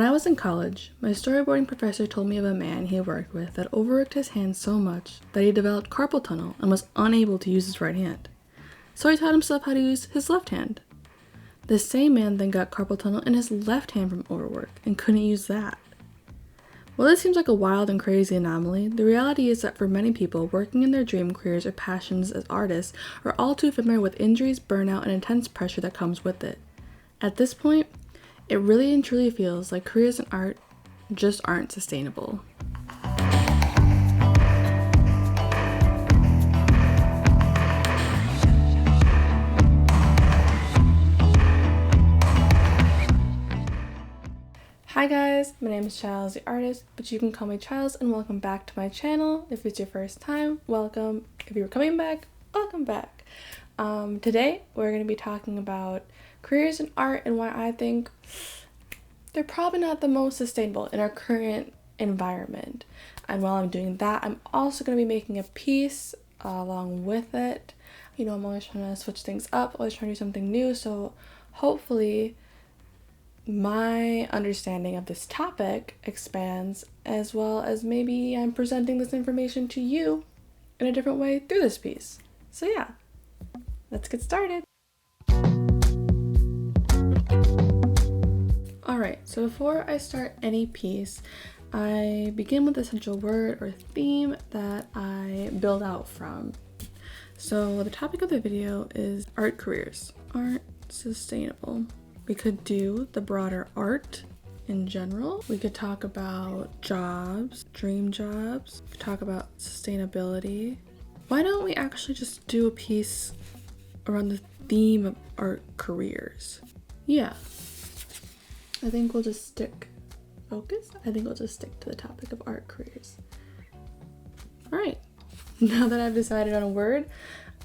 When I was in college, my storyboarding professor told me of a man he worked with that overworked his hands so much that he developed carpal tunnel and was unable to use his right hand. So he taught himself how to use his left hand. This same man then got carpal tunnel in his left hand from overwork and couldn't use that. While this seems like a wild and crazy anomaly, the reality is that for many people, working in their dream careers or passions as artists are all too familiar with injuries, burnout, and intense pressure that comes with it. At this point, it really and truly feels like careers in art just aren't sustainable. Hi guys, my name is Childs the artist, but you can call me Childs, and welcome back to my channel. If it's your first time, welcome. If you're coming back, welcome back. Today we're going to be talking about careers in art and why I think they're probably not the most sustainable in our current environment. And while I'm doing that, I'm also going to be making a piece along with it. You know, I'm always trying to switch things up, always trying to do something new, so hopefully my understanding of this topic expands, as well as maybe I'm presenting this information to you in a different way through this piece. So yeah, let's get started. Alright, so before I start any piece, I begin with the essential word or theme that I build out from. So the topic of the video is art careers aren't sustainable. We could do the broader art in general. We could talk about jobs, dream jobs. We could talk about sustainability. Why don't we actually just do a piece around the theme of art careers? Yeah. I think we'll just stick to the topic of art careers. Alright. Now that I've decided on a word,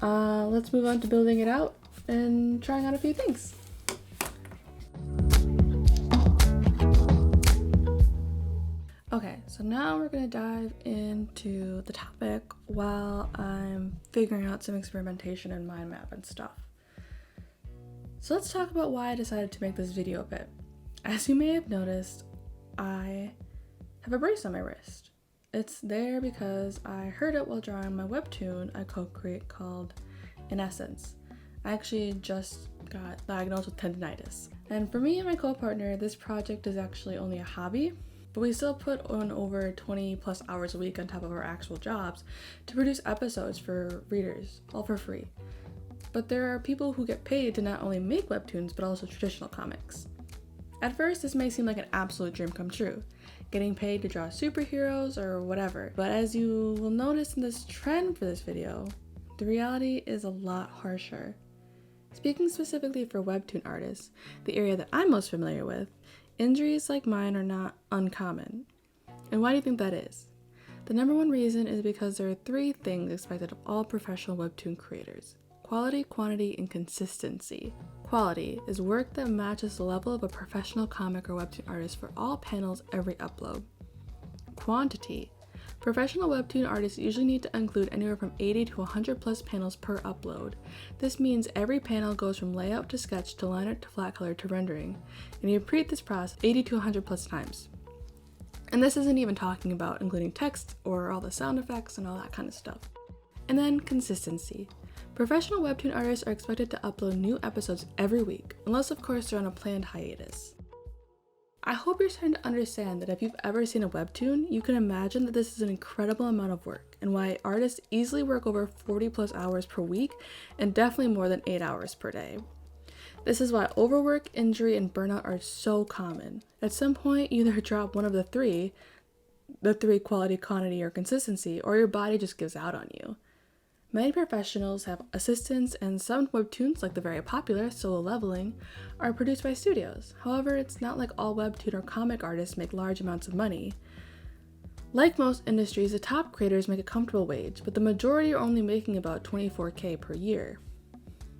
let's move on to building it out and trying out a few things. Okay, so now we're going to dive into the topic while I'm figuring out some experimentation and mind map and stuff. So let's talk about why I decided to make this video a bit. As you may have noticed, I have a brace on my wrist. It's there because I heard it while drawing my webtoon I co-create called In Essence. I actually just got diagnosed with tendinitis. And for me and my co-partner, this project is actually only a hobby, but we still put on over 20 plus hours a week on top of our actual jobs to produce episodes for readers, all for free. But there are people who get paid to not only make webtoons, but also traditional comics. At first, this may seem like an absolute dream come true, getting paid to draw superheroes or whatever, but as you will notice in this trend for this video, the reality is a lot harsher. Speaking specifically for webtoon artists, the area that I'm most familiar with, injuries like mine are not uncommon. And why do you think that is? The number one reason is because there are three things expected of all professional webtoon creators: quality, quantity, and consistency. Quality is work that matches the level of a professional comic or webtoon artist for all panels every upload. Quantity. Professional webtoon artists usually need to include anywhere from 80 to 100 plus panels per upload. This means every panel goes from layout to sketch to line art to flat color to rendering, and you repeat this process 80 to 100 plus times. And this isn't even talking about including text or all the sound effects and all that kind of stuff. And then consistency. Professional webtoon artists are expected to upload new episodes every week, unless of course they're on a planned hiatus. I hope you're starting to understand that if you've ever seen a webtoon, you can imagine that this is an incredible amount of work and why artists easily work over 40 plus hours per week and definitely more than 8 hours per day. This is why overwork, injury, and burnout are so common. At some point, you either drop one of the three quality, quantity, or consistency, or your body just gives out on you. Many professionals have assistants, and some webtoons, like the very popular Solo Leveling, are produced by studios. However, it's not like all webtoon or comic artists make large amounts of money. Like most industries, the top creators make a comfortable wage, but the majority are only making about $24K per year.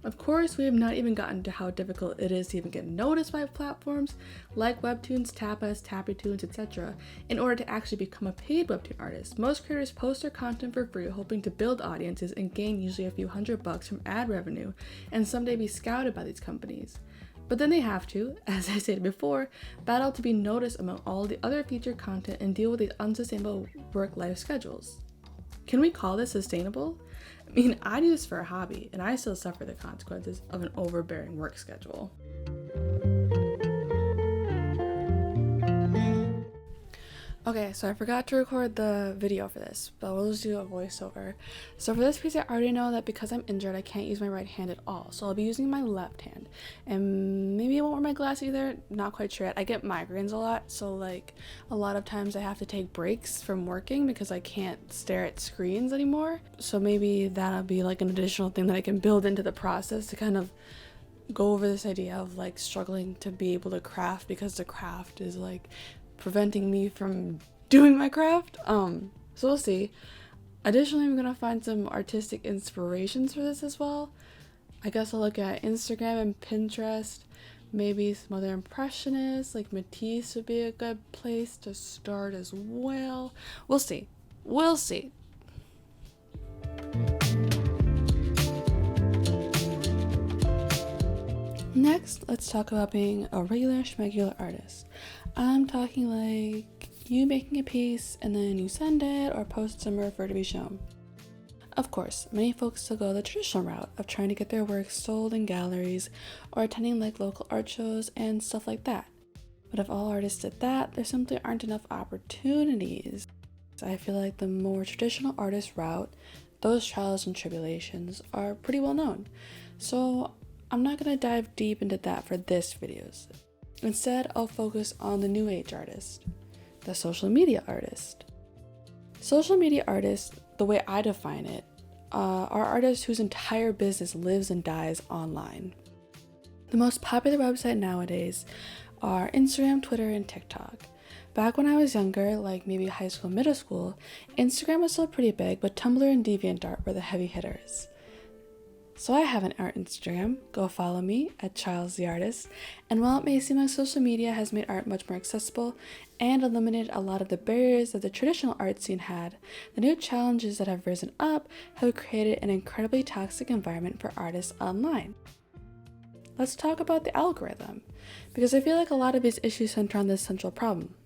Of course, we have not even gotten to how difficult it is to even get noticed by platforms like Webtoons, Tapas, Tappytoons, etc. in order to actually become a paid webtoon artist. Most creators post their content for free, hoping to build audiences and gain usually a few $100 from ad revenue and someday be scouted by these companies. But then they have to, as I stated before, battle to be noticed among all the other featured content and deal with these unsustainable work-life schedules. Can we call this sustainable? I mean, I do this for a hobby, and I still suffer the consequences of an overbearing work schedule. Okay, so I forgot to record the video for this, but we'll just do a voiceover. So for this piece, I already know that because I'm injured, I can't use my right hand at all. So I'll be using my left hand. And maybe I won't wear my glasses either, not quite sure yet. I get migraines a lot, so like a lot of times I have to take breaks from working because I can't stare at screens anymore. So maybe that'll be like an additional thing that I can build into the process to kind of go over this idea of like struggling to be able to craft, because the craft is like preventing me from doing my craft. So we'll see. Additionally, I'm gonna find some artistic inspirations for this as well. I guess I'll look at Instagram and Pinterest, maybe some other impressionists like Matisse would be a good place to start as well. We'll see. Next, let's talk about being a regular schmegular artist. I'm talking like you making a piece and then you send it or post somewhere for it to be shown. Of course, many folks still go the traditional route of trying to get their work sold in galleries or attending like local art shows and stuff like that. But if all artists did that, there simply aren't enough opportunities. I feel like the more traditional artist route, those trials and tribulations are pretty well known. So I'm not going to dive deep into that for this video. Instead, I'll focus on the new age artist, the social media artist. Social media artists, the way I define it, are artists whose entire business lives and dies online. The most popular website nowadays are Instagram, Twitter, and TikTok. Back when I was younger, like maybe high school, middle school, Instagram was still pretty big, but Tumblr and DeviantArt were the heavy hitters. So I have an art Instagram. Go follow me at Charles the Artist. And while it may seem like social media has made art much more accessible and eliminated a lot of the barriers that the traditional art scene had, the new challenges that have risen up have created an incredibly toxic environment for artists online. Let's talk about the algorithm, because I feel like a lot of these issues center on this central problem.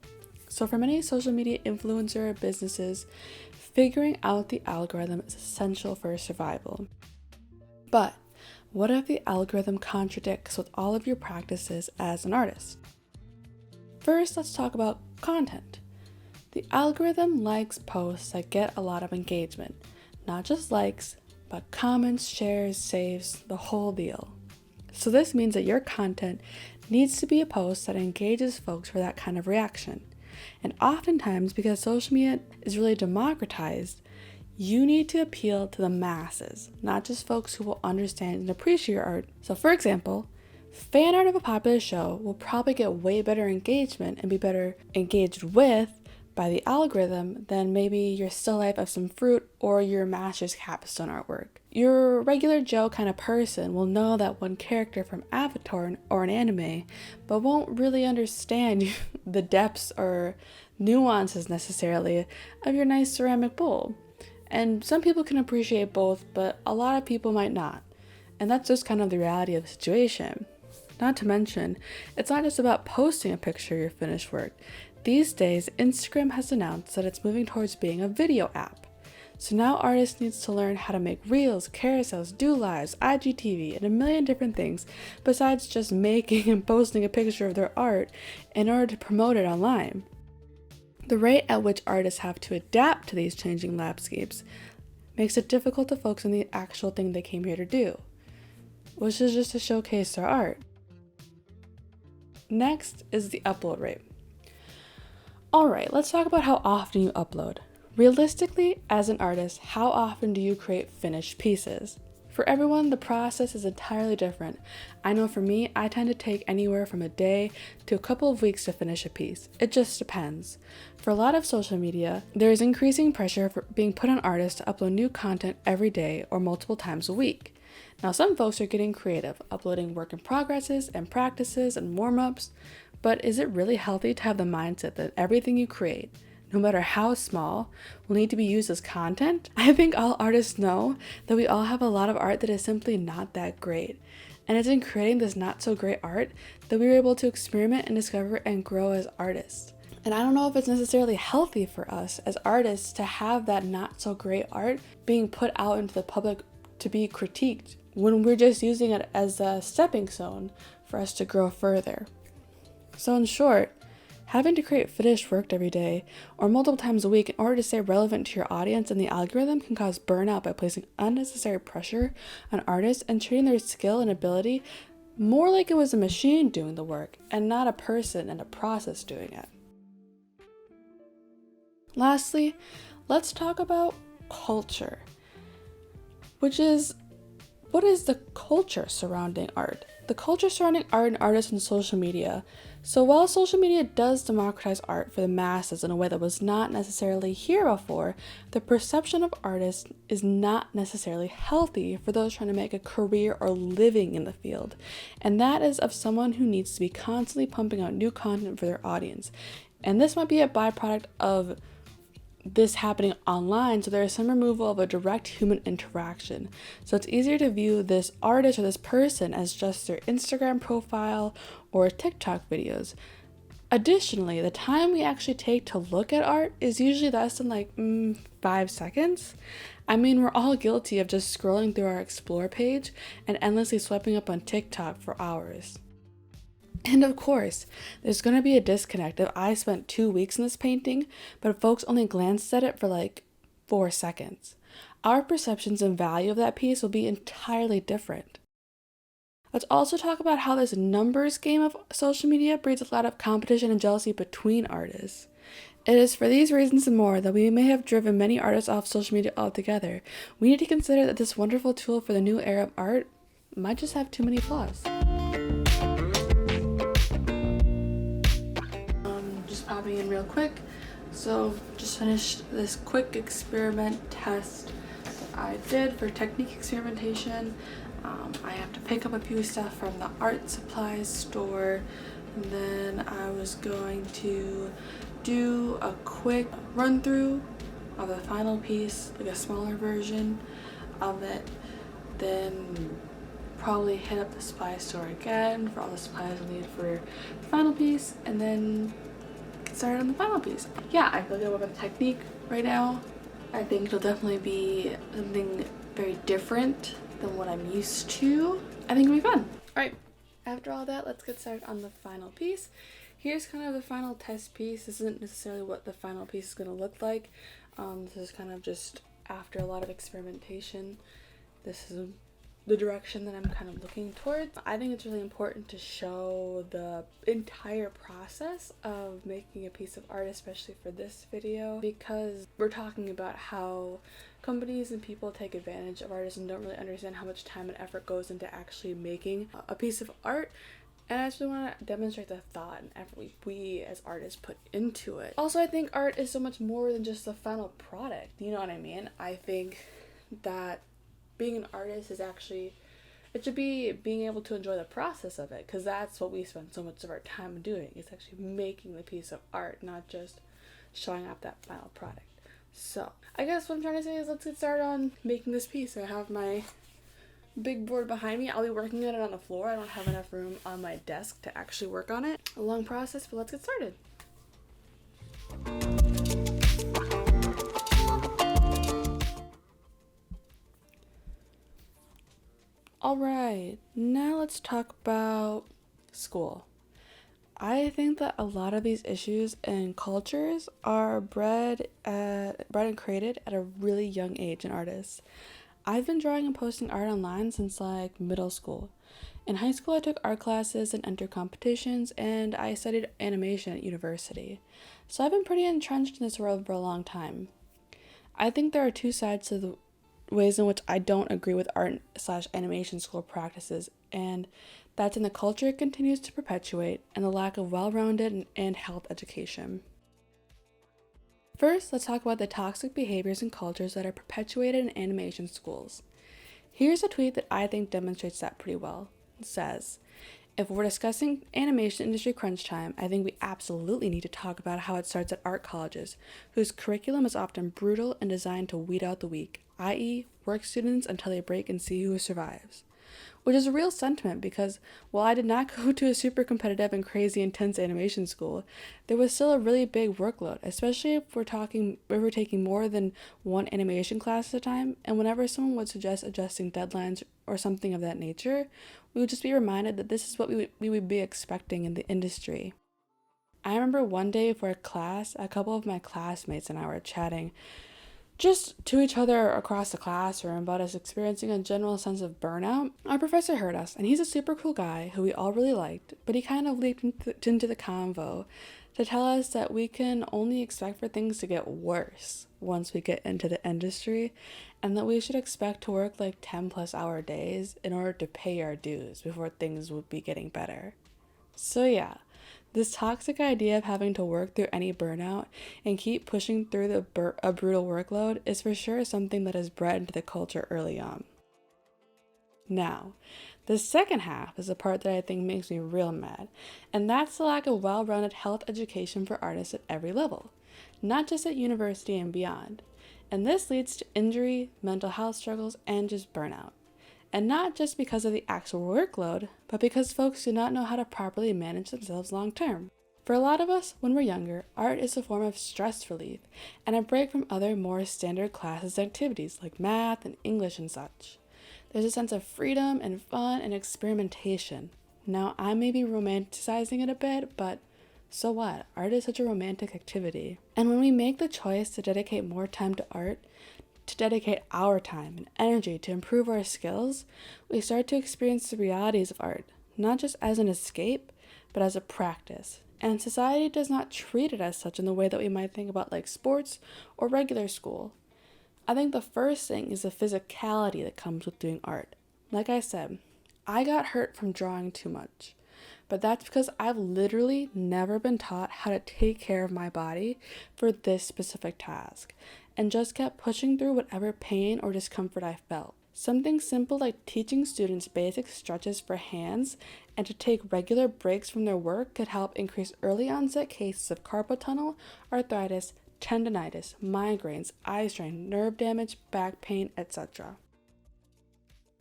So for many social media influencer businesses, figuring out the algorithm is essential for survival. But what if the algorithm contradicts with all of your practices as an artist? First, let's talk about content. The algorithm likes posts that get a lot of engagement, not just likes, but comments, shares, saves, the whole deal. So this means that your content needs to be a post that engages folks for that kind of reaction. And oftentimes, because social media is really democratized, you need to appeal to the masses, not just folks who will understand and appreciate your art. So for example, fan art of a popular show will probably get way better engagement and be better engaged with by the algorithm than maybe your still life of some fruit or your master's capstone artwork. Your regular Joe kind of person will know that one character from Avatar or an anime, but won't really understand the depths or nuances necessarily of your nice ceramic bowl. And some people can appreciate both, but a lot of people might not. And that's just kind of the reality of the situation. Not to mention, it's not just about posting a picture of your finished work. These days, Instagram has announced that it's moving towards being a video app. So now artists need to learn how to make reels, carousels, do lives, IGTV, and a million different things besides just making and posting a picture of their art in order to promote it online. The rate at which artists have to adapt to these changing landscapes makes it difficult to focus on the actual thing they came here to do, which is just to showcase their art. Next is the upload rate. Alright, let's talk about how often you upload. Realistically, as an artist, how often do you create finished pieces? For everyone, the process is entirely different. I know for me, I tend to take anywhere from a day to a couple of weeks to finish a piece. It just depends. For a lot of social media, there is increasing pressure for being put on artists to upload new content every day or multiple times a week. Now, some folks are getting creative, uploading work in progresses and practices and warm-ups, but is it really healthy to have the mindset that everything you create, no matter how small, will need to be used as content? I think all artists know that we all have a lot of art that is simply not that great. And it's in creating this not so great art that we were able to experiment and discover and grow as artists. And I don't know if it's necessarily healthy for us as artists to have that not so great art being put out into the public to be critiqued when we're just using it as a stepping stone for us to grow further. So in short, having to create finished work every day or multiple times a week in order to stay relevant to your audience and the algorithm can cause burnout by placing unnecessary pressure on artists and treating their skill and ability more like it was a machine doing the work and not a person and a process doing it. Lastly, let's talk about culture, which is, what is the culture surrounding art? The culture surrounding art and artists and social media. So while social media does democratize art for the masses in a way that was not necessarily here before, the perception of artists is not necessarily healthy for those trying to make a career or living in the field. And that is of someone who needs to be constantly pumping out new content for their audience. And this might be a byproduct of this happening online, so there is some removal of a direct human interaction. So it's easier to view this artist or this person as just their Instagram profile or TikTok videos. Additionally, the time we actually take to look at art is usually less than 5 seconds. I mean, we're all guilty of just scrolling through our Explore page and endlessly swiping up on TikTok for hours. And of course, there's going to be a disconnect if I spent 2 weeks in this painting, but folks only glanced at it for 4 seconds. Our perceptions and value of that piece will be entirely different. Let's also talk about how this numbers game of social media breeds a lot of competition and jealousy between artists. It is for these reasons and more that we may have driven many artists off social media altogether. We need to consider that this wonderful tool for the new era of art might just have too many flaws. Just popping in real quick. So just finished this quick experiment test that I did for technique experimentation. I have to pick up a few stuff from the art supplies store, and then I was going to do a quick run through of the final piece, like a smaller version of it, then probably hit up the supply store again for all the supplies I need for the final piece, and then get started on the final piece. Yeah, I feel good about the technique right now. I think it'll definitely be something very different than what I'm used to. I think it'll be fun. Alright, after all that, let's get started on the final piece. Here's kind of the final test piece. This isn't necessarily what the final piece is going to look like. This is kind of just after a lot of experimentation. This is the direction that I'm kind of looking towards. I think it's really important to show the entire process of making a piece of art, especially for this video, because we're talking about how companies and people take advantage of artists and don't really understand how much time and effort goes into actually making a piece of art. And I just really want to demonstrate the thought and effort we as artists put into it. Also, I think art is so much more than just the final product. You know what I mean? I think that being an artist is actually, it should be being able to enjoy the process of it, because that's what we spend so much of our time doing. It's actually making the piece of art, not just showing off that final product. So I guess what I'm trying to say is let's get started on making this piece. I have my big board behind me. I'll be working on it on the floor. I don't have enough room on my desk to actually work on it. A long process, but let's get started. Alright, now let's talk about school. I think that a lot of these issues and cultures are bred and created at a really young age in artists. I've been drawing and posting art online since middle school. In high school, I took art classes and entered competitions, and I studied animation at university. So I've been pretty entrenched in this world for a long time. I think there are two sides to the ways in which I don't agree with art/animation school practices, and that's in the culture it continues to perpetuate and the lack of well-rounded and health education. First, let's talk about the toxic behaviors and cultures that are perpetuated in animation schools. Here's a tweet that I think demonstrates that pretty well. It says, "If we're discussing animation industry crunch time, I think we absolutely need to talk about how it starts at art colleges, whose curriculum is often brutal and designed to weed out the weak, i.e., work students until they break and see who survives. which is a real sentiment because while I did not go to a super competitive and crazy intense animation school, there was still a really big workload, especially if we're taking more than one animation class at a time, and whenever someone would suggest adjusting deadlines or something of that nature, we would just be reminded that this is what we would be expecting in the industry. I remember one day for a class, a couple of my classmates and I were chatting just to each other across the classroom about us experiencing a general sense of burnout. Our professor heard us, and he's a super cool guy who we all really liked, but he kind of leaped into the convo to tell us that we can only expect for things to get worse once we get into the industry, and that we should expect to work like 10+ hour days in order to pay our dues before things would be getting better. So yeah, this toxic idea of having to work through any burnout and keep pushing through a brutal workload is for sure something that is bred into the culture early on. Now, the second half is the part that I think makes me real mad, and that's the lack of well-rounded health education for artists at every level, not just at university and beyond. And this leads to injury, mental health struggles, and just burnout. And not just because of the actual workload, but because folks do not know how to properly manage themselves long term. For a lot of us, when we're younger, art is a form of stress relief and a break from other more standard classes activities like math and English and such. There's a sense of freedom and fun and experimentation. Now, I may be romanticizing it a bit, but so what? Art is such a romantic activity. And when we make the choice to dedicate more time to art, to dedicate our time and energy to improve our skills, we start to experience the realities of art, not just as an escape, but as a practice. And society does not treat it as such in the way that we might think about like sports or regular school. I think the first thing is the physicality that comes with doing art. Like I said, I got hurt from drawing too much, but that's because I've literally never been taught how to take care of my body for this specific task, and just kept pushing through whatever pain or discomfort I felt. Something simple like teaching students basic stretches for hands and to take regular breaks from their work could help increase early onset cases of carpal tunnel, arthritis, tendonitis, migraines, eye strain, nerve damage, back pain, etc.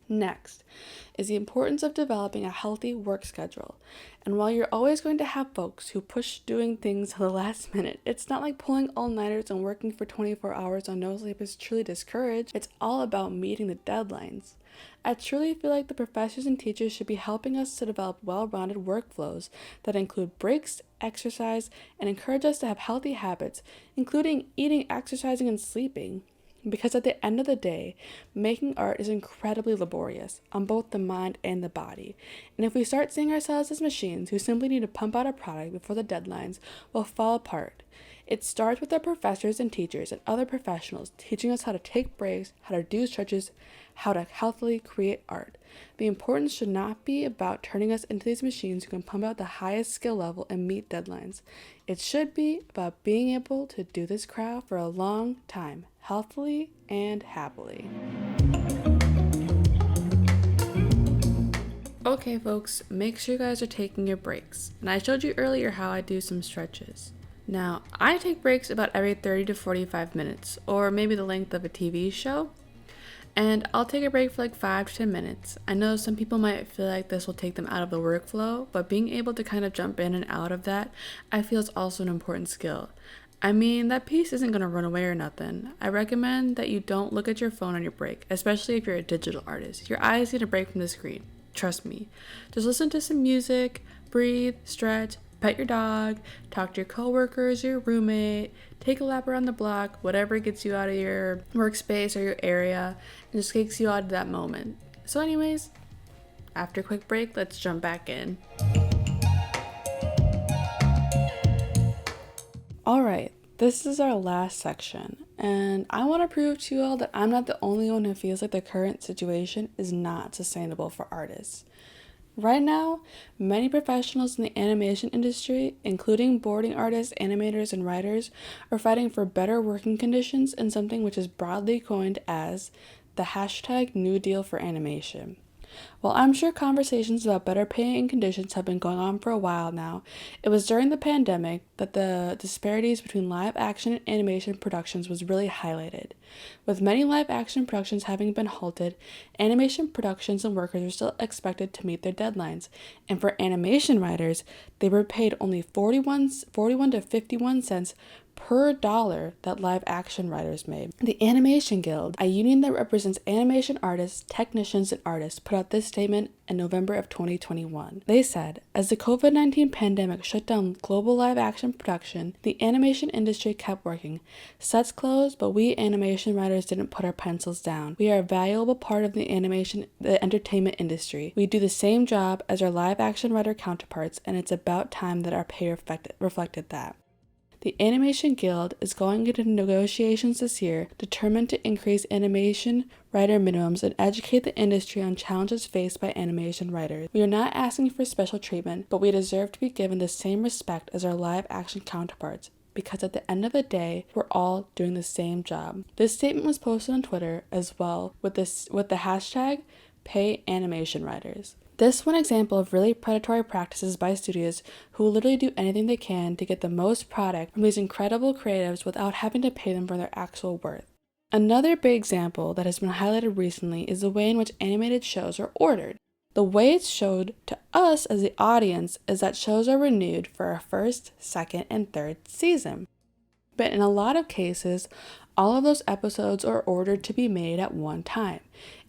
Next is the importance of developing a healthy work schedule. And while you're always going to have folks who push doing things to the last minute, it's not like pulling all-nighters and working for 24 hours on no sleep is truly discouraged. It's all about meeting the deadlines. I truly feel like the professors and teachers should be helping us to develop well-rounded workflows that include breaks, exercise, and encourage us to have healthy habits, including eating, exercising, and sleeping. Because at the end of the day, making art is incredibly laborious on both the mind and the body. And if we start seeing ourselves as machines who simply need to pump out a product before the deadlines, we'll fall apart. It starts with our professors and teachers and other professionals teaching us how to take breaks, how to do stretches, how to healthily create art. The importance should not be about turning us into these machines who can pump out the highest skill level and meet deadlines. It should be about being able to do this craft for a long time, healthily and happily. Okay folks, make sure you guys are taking your breaks. And I showed you earlier how I do some stretches. Now, I take breaks about every 30 to 45 minutes, or maybe the length of a TV show. And I'll take a break for like 5 to 10 minutes. I know some people might feel like this will take them out of the workflow, but being able to kind of jump in and out of that, I feel is also an important skill. I mean, that piece isn't going to run away or nothing. I recommend that you don't look at your phone on your break, especially if you're a digital artist. Your eyes need a break from the screen. Trust me. Just listen to some music, breathe, stretch, pet your dog, talk to your coworkers, your roommate, take a lap around the block, whatever gets you out of your workspace or your area, and just takes you out of that moment. So anyways, after a quick break, let's jump back in. Alright, this is our last section, and I want to prove to you all that I'm not the only one who feels like the current situation is not sustainable for artists. Right now, many professionals in the animation industry, including boarding artists, animators, and writers, are fighting for better working conditions in something which is broadly coined as the hashtag New Deal for Animation. While I'm sure conversations about better pay and conditions have been going on for a while now, it was during the pandemic that the disparities between live action and animation productions was really highlighted. With many live action productions having been halted, animation productions and workers were still expected to meet their deadlines, and for animation writers, they were paid only 41 to 51 cents per dollar that live action writers made. The Animation Guild, a union that represents animation artists, technicians, and artists, put out this statement in November of 2021. They said, as the COVID-19 pandemic shut down global live action production, the animation industry kept working. Sets closed, but we animation writers didn't put our pencils down. We are a valuable part of the entertainment industry. We do the same job as our live action writer counterparts, and it's about time that our pay reflected that. The Animation Guild is going into negotiations this year, determined to increase animation writer minimums and educate the industry on challenges faced by animation writers. We are not asking for special treatment, but we deserve to be given the same respect as our live action counterparts, because at the end of the day, we're all doing the same job. This statement was posted on Twitter as well with the hashtag #PayAnimationWriters. This one example of really predatory practices by studios who will literally do anything they can to get the most product from these incredible creatives without having to pay them for their actual worth. Another big example that has been highlighted recently is the way in which animated shows are ordered. The way it's showed to us as the audience is that shows are renewed for a first, second, and third season. But in a lot of cases, all of those episodes are ordered to be made at one time.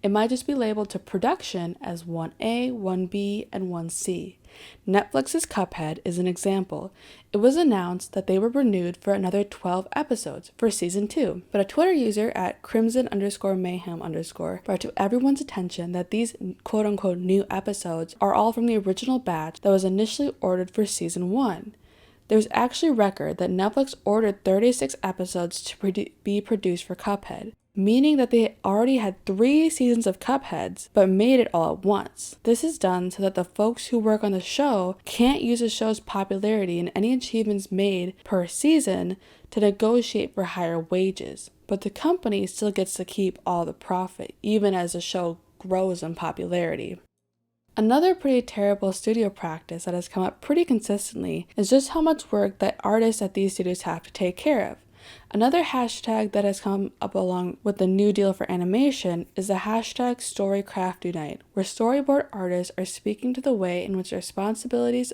It might just be labeled to production as 1A, 1B, and 1C. Netflix's Cuphead is an example. It was announced that they were renewed for another 12 episodes for season 2, but a Twitter user at crimson_mayhem_ brought to everyone's attention that these quote-unquote new episodes are all from the original batch that was initially ordered for season 1. There's actually record that Netflix ordered 36 episodes to be produced for Cuphead, meaning that they already had 3 seasons of Cupheads, but made it all at once. This is done so that the folks who work on the show can't use the show's popularity and any achievements made per season to negotiate for higher wages, but the company still gets to keep all the profit, even as the show grows in popularity. Another pretty terrible studio practice that has come up pretty consistently is just how much work that artists at these studios have to take care of. Another hashtag that has come up along with the new deal for animation is the hashtag Storycraft Unite, where storyboard artists are speaking to the way in which the responsibilities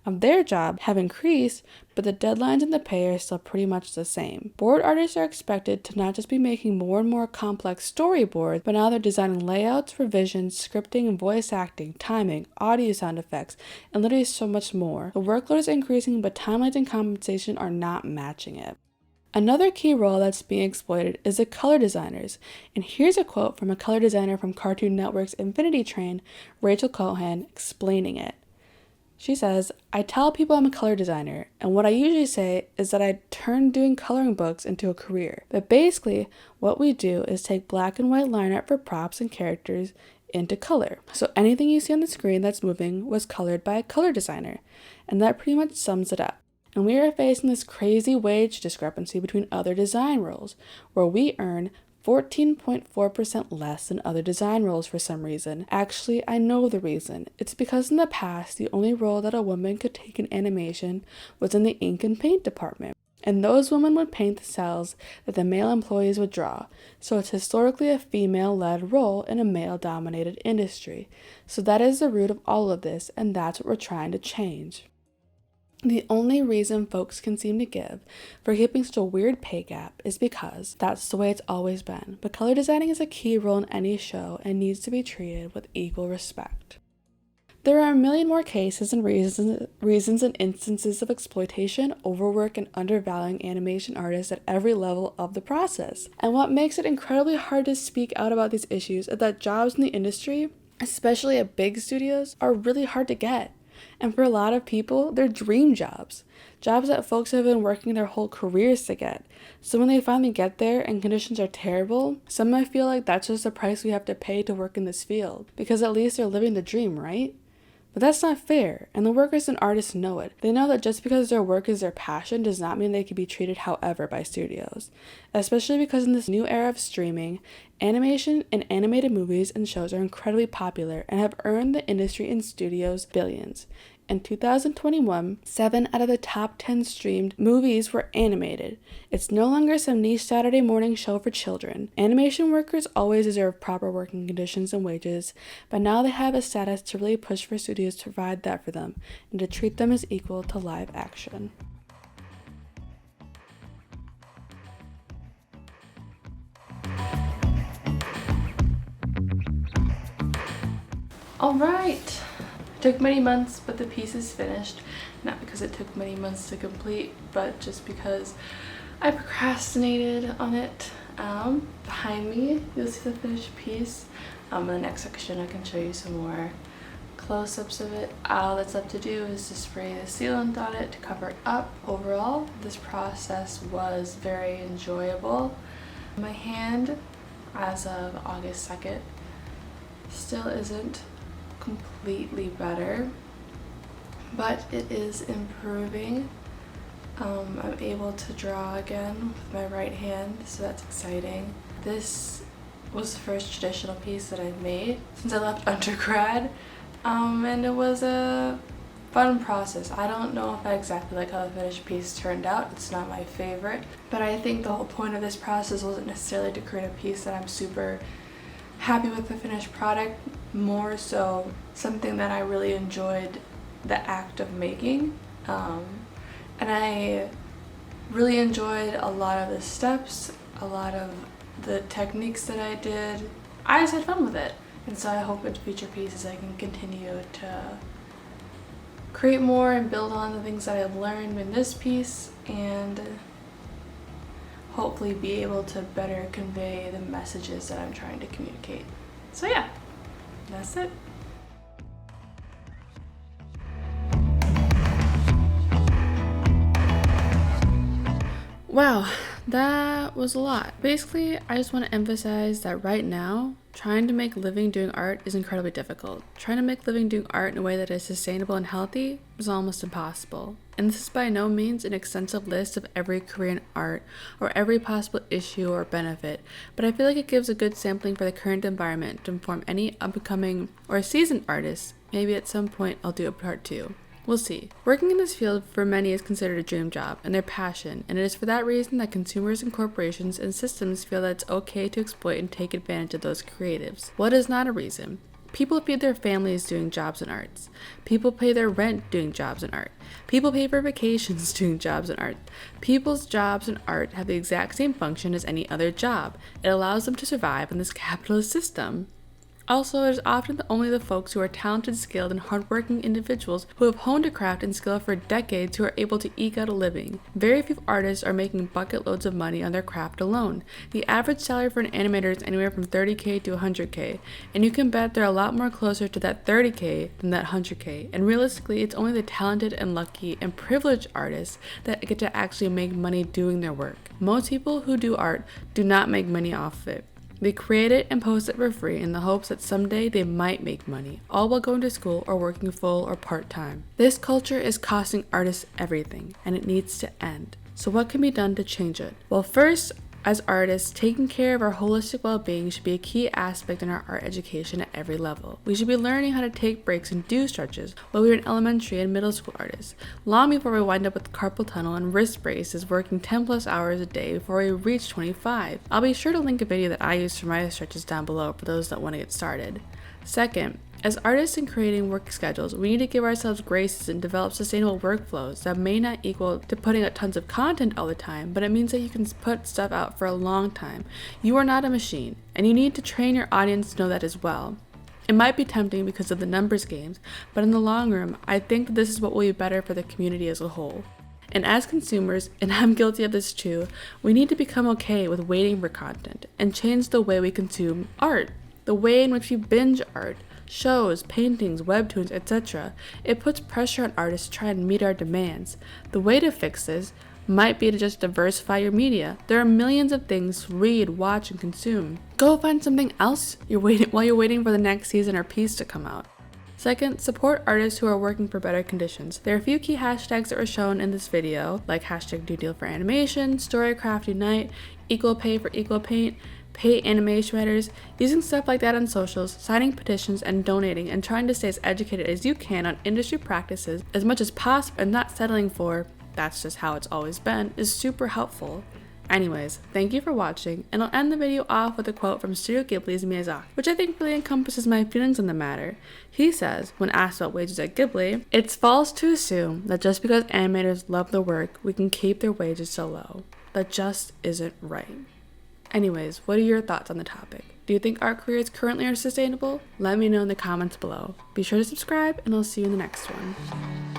of their job have increased, but the deadlines and the pay are still pretty much the same. Board artists are expected to not just be making more and more complex storyboards, but now they're designing layouts, revisions, scripting, voice acting, timing, audio sound effects, and literally so much more. The workload is increasing, but timelines and compensation are not matching it. Another key role that's being exploited is the color designers, and here's a quote from a color designer from Cartoon Network's Infinity Train, Rachel Cohen, explaining it. She says, I tell people I'm a color designer, and what I usually say is that I turned doing coloring books into a career. But basically, what we do is take black and white line art for props and characters into color. So anything you see on the screen that's moving was colored by a color designer, and that pretty much sums it up. And we are facing this crazy wage discrepancy between other design roles, where we earn 14.4% less than other design roles for some reason. Actually, I know the reason. It's because in the past, the only role that a woman could take in animation was in the ink and paint department. And those women would paint the cells that the male employees would draw. So it's historically a female-led role in a male-dominated industry. So that is the root of all of this, and that's what we're trying to change. The only reason folks can seem to give for keeping such a weird pay gap is because that's the way it's always been. But color designing is a key role in any show and needs to be treated with equal respect. There are a million more cases and reasons and instances of exploitation, overwork, and undervaluing animation artists at every level of the process. And what makes it incredibly hard to speak out about these issues is that jobs in the industry, especially at big studios, are really hard to get. And for a lot of people, they're dream jobs that folks have been working their whole careers to get. So when they finally get there and conditions are terrible, some might feel like that's just the price we have to pay to work in this field, because at least they're living the dream, right? But that's not fair, and the workers and artists know it. They know that just because their work is their passion does not mean they can be treated however by studios. Especially because in this new era of streaming, animation and animated movies and shows are incredibly popular and have earned the industry and studios billions. In 2021, 7 out of the top 10 streamed movies were animated. It's no longer some niche Saturday morning show for children. Animation workers always deserve proper working conditions and wages, but now they have a status to really push for studios to provide that for them and to treat them as equal to live action. Alright! Took many months, but the piece is finished. Not because it took many months to complete, but just because I procrastinated on it. Behind me, you'll see the finished piece. In the next section, I can show you some more close-ups of it. All that's left to do is to spray the sealant on it to cover it up. Overall, this process was very enjoyable. My hand, as of August 2nd, still isn't completely better, but it is improving. I'm able to draw again with my right hand, so that's exciting. This was the first traditional piece that I've made since I left undergrad, and it was a fun process. I don't know if I exactly like how the finished piece turned out. It's not my favorite, but I think the whole point of this process wasn't necessarily to create a piece that I'm super happy with the finished product, more so something that I really enjoyed the act of making, and I really enjoyed a lot of the steps, a lot of the techniques that I did. I just had fun with it, and so I hope in future pieces I can continue to create more and build on the things that I've learned in this piece, and hopefully be able to better convey the messages that I'm trying to communicate. So yeah, that's it. Wow, that was a lot. Basically, I just want to emphasize that right now, trying to make a living doing art is incredibly difficult. Trying to make a living doing art in a way that is sustainable and healthy is almost impossible. And this is by no means an extensive list of every career in art or every possible issue or benefit, but I feel like it gives a good sampling for the current environment to inform any upcoming or seasoned artists. Maybe at some point I'll do a part 2. We'll see. Working in this field for many is considered a dream job and their passion, and it is for that reason that consumers and corporations and systems feel that it's okay to exploit and take advantage of those creatives. What is not a reason? People feed their families doing jobs in arts. People pay their rent doing jobs in art. People pay for vacations doing jobs in art. People's jobs in art have the exact same function as any other job. It allows them to survive in this capitalist system. Also, it is often only the folks who are talented, skilled, and hardworking individuals who have honed a craft and skill for decades who are able to eke out a living. Very few artists are making bucket loads of money on their craft alone. The average salary for an animator is anywhere from $30K to $100K, and you can bet they're a lot more closer to that $30K than that $100K. And realistically, it's only the talented and lucky and privileged artists that get to actually make money doing their work. Most people who do art do not make money off of it. They create it and post it for free in the hopes that someday they might make money, all while going to school or working full or part-time. This culture is costing artists everything, and it needs to end. So what can be done to change it? Well, first, as artists, taking care of our holistic well-being should be a key aspect in our art education at every level. We should be learning how to take breaks and do stretches while we are an elementary and middle school artists, long before we wind up with carpal tunnel and wrist braces working 10 plus hours a day before we reach 25. I'll be sure to link a video that I use for my stretches down below for those that want to get started. Second, as artists in creating work schedules, we need to give ourselves graces and develop sustainable workflows that may not equal to putting out tons of content all the time, but it means that you can put stuff out for a long time. You are not a machine, and you need to train your audience to know that as well. It might be tempting because of the numbers games, but in the long run, I think that this is what will be better for the community as a whole. And as consumers, and I'm guilty of this too, we need to become okay with waiting for content and change the way we consume art, the way in which we binge art, shows, paintings, webtoons, etc. It puts pressure on artists to try and meet our demands. The way to fix this might be to just diversify your media. There are millions of things to read, watch, and consume. Go find something else while you're waiting for the next season or piece to come out. Second, support artists who are working for better conditions. There are a few key hashtags that were shown in this video, like hashtag New Deal for Animation, Storycraft Unite, Equal Pay for Equal Paint, Pay animation writers, using stuff like that on socials, signing petitions, and donating, and trying to stay as educated as you can on industry practices as much as possible and not settling for, that's just how it's always been, is super helpful. Anyways, thank you for watching, and I'll end the video off with a quote from Studio Ghibli's Miyazaki, which I think really encompasses my feelings on the matter. He says, when asked about wages at Ghibli, "It's false to assume that just because animators love the work, we can keep their wages so low. That just isn't right." Anyways, what are your thoughts on the topic? Do you think art careers currently are sustainable? Let me know in the comments below. Be sure to subscribe, and I'll see you in the next one.